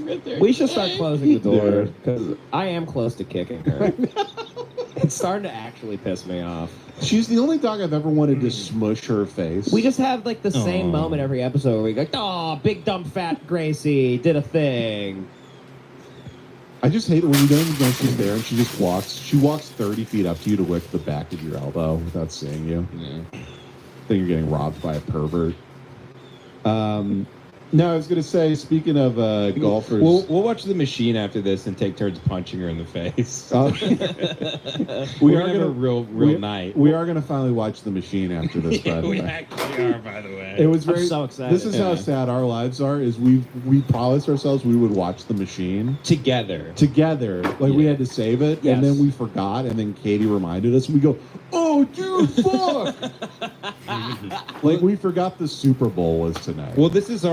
right there. We should start closing the door because I am close to kicking her. It's starting to actually piss me off. She's the only dog I've ever wanted to smush her face. We just have like the same moment every episode where we go, "Oh, big dumb fat Gracie did a thing." I just hate it when you don't even know she's there and she just walks. She walks 30 feet up to you to lick the back of your elbow without seeing you. Yeah. Then you're getting robbed by a pervert. No, I was going to say, speaking of golfers... We'll watch The Machine after this and take turns punching her in the face. we We're are going to have a real night. We are going to finally watch The Machine after this, by the We way. actually are, by the way. It was very... I'm so excited. This is how sad our lives are, is we promised ourselves we would watch The Machine. Together. Like, we had to save it, and then we forgot, and then Katie reminded us, and we go, oh, dude, fuck! Like, we forgot the Super Bowl was tonight. Well, this is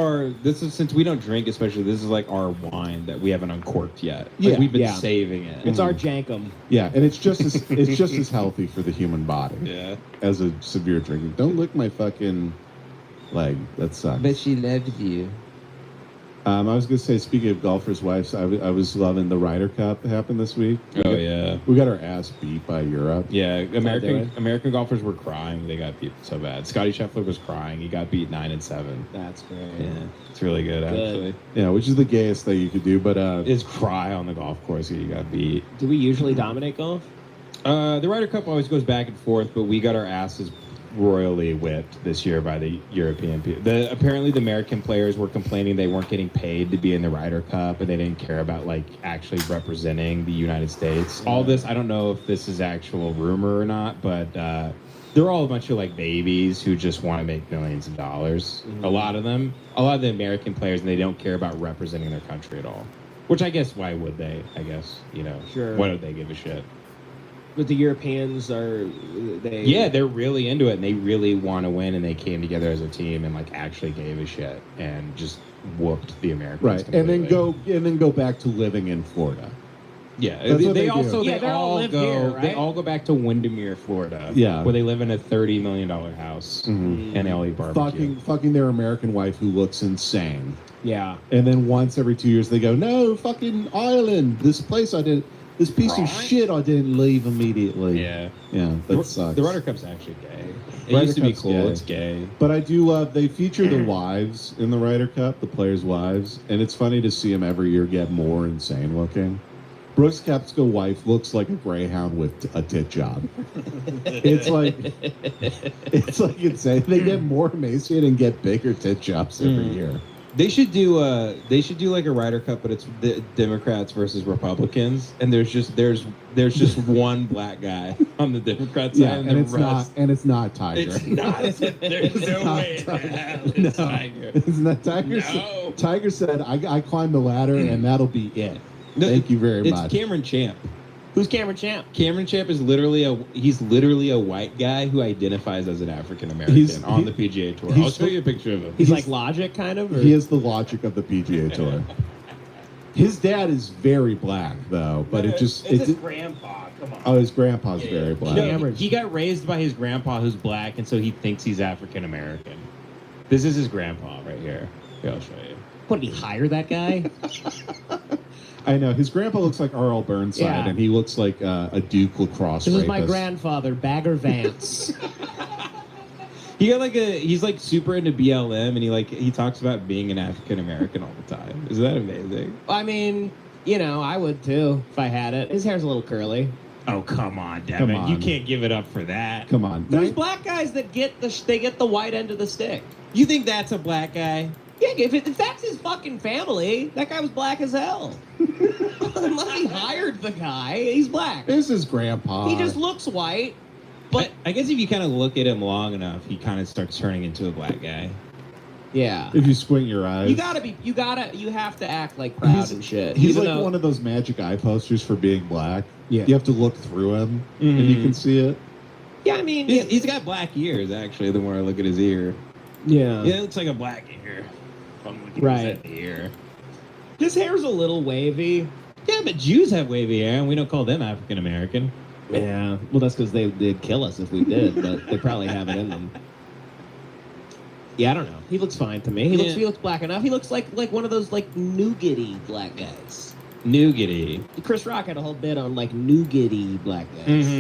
since we don't drink, especially, this is like our wine that we haven't uncorked yet. Yeah. Like, we've been saving it. It's our jankum. Yeah, and it's just as healthy for the human body Yeah. as a severe drinking. Don't lick my fucking leg. That sucks. But she loved you. I was going to say, speaking of golfers' wives, I was loving the Ryder Cup that happened this week. Yeah. We got our ass beat by Europe. Yeah, American golfers were crying. They got beat so bad. Scotty Scheffler was crying. He got beat 9-7. That's great. Yeah, it's really good, actually. Yeah, which is the gayest thing you could do, but... Is cry on the golf course that you got beat. Do we usually dominate golf? The Ryder Cup always goes back and forth, but we got our asses royally whipped this year by the European people. Apparently the American players were complaining they weren't getting paid to be in the Ryder Cup, and they didn't care about like actually representing the United States. All this, I don't know if this is actual rumor or not, but they're all a bunch of like babies who just want to make millions of dollars. A lot of the American players, and they don't care about representing their country at all. Which I guess, why would they? I guess, Sure. Why do they give a shit? But the Europeans they're really into it, and they really want to win, and they came together as a team and like actually gave a shit and just whooped the Americans. Right, completely. and then go back to living in Florida. Yeah, That's they what they also do. they they all all live go here, right? they all go back to Windermere, Florida. Yeah. where they live in a $30 million house and they all eat barbecue. Fucking their American wife who looks insane. Yeah. And then once every 2 years they go, no, fucking Ireland, this place this piece of shit I didn't leave immediately. Yeah, That sucks. The Ryder Cup's actually gay. It Ryder used to be Cup's cool. gay. It's gay. But I do love, they feature the wives in the Ryder Cup, the players' wives, and it's funny to see them every year get more insane looking. Brooks Koepka's wife looks like a greyhound with a tit job. It's like insane. They get more emaciated and get bigger tit jobs every year. They should do like a Ryder Cup, but it's the Democrats versus Republicans, and there's just one black guy on the Democrat side, Yeah, and it's not Tiger. It's not. There's no way. It's Tiger. Isn't that Tiger? No. Tiger said, I climbed the ladder and that'll be it. No, Thank you very much. It's Cameron Champ. Who's Cameron Champ? Cameron Champ is literally a white guy who identifies as an African American on the PGA Tour. I'll show you a picture of him. He's like Logic, kind of? Or? He is the logic of the PGA Tour. His dad is very black, though, but it's his grandpa. Come on. Oh, his grandpa's very black. No, he got raised by his grandpa who's black, and so he thinks he's African American. This is his grandpa right here. Here, I'll show you. What, did he hire that guy? I know. His grandpa looks like R.L. Burnside, Yeah. and he looks like a Duke lacrosse This is rapist. my grandfather, Bagger Vance. He's like super into BLM, and he talks about being an African American all the time. Is that amazing? I mean, I would too if I had it. His hair's a little curly. Oh, come on, Devin. Come on. You can't give it up for that. Come on. There's black guys that get the white end of the stick. You think that's a black guy? Yeah, if that's his fucking family, that guy was black as hell. Unless he hired the guy, he's black. This is grandpa. He just looks white. But I guess if you kind of look at him long enough, he kind of starts turning into a black guy. yeah, If you squint your eyes. you have to act like proud and shit. He's Even like though- one of those magic eye posters for being black. Yeah. You have to look through him, and you can see it. Yeah, I mean, He's got black ears, actually, the more I look at his ear. yeah. Yeah, it looks like a black ear. If I'm looking Right. at the ear. His hair's a little wavy. Yeah, but Jews have wavy hair, and we don't call them African American. Yeah, well, that's because they'd kill us if we did, but they probably have it in them. Yeah, I don't know. He looks fine to me. He Yeah. looks black enough. He looks like one of those like nougaty black guys. Nougaty. Chris Rock had a whole bit on like nougaty black guys. Mhm.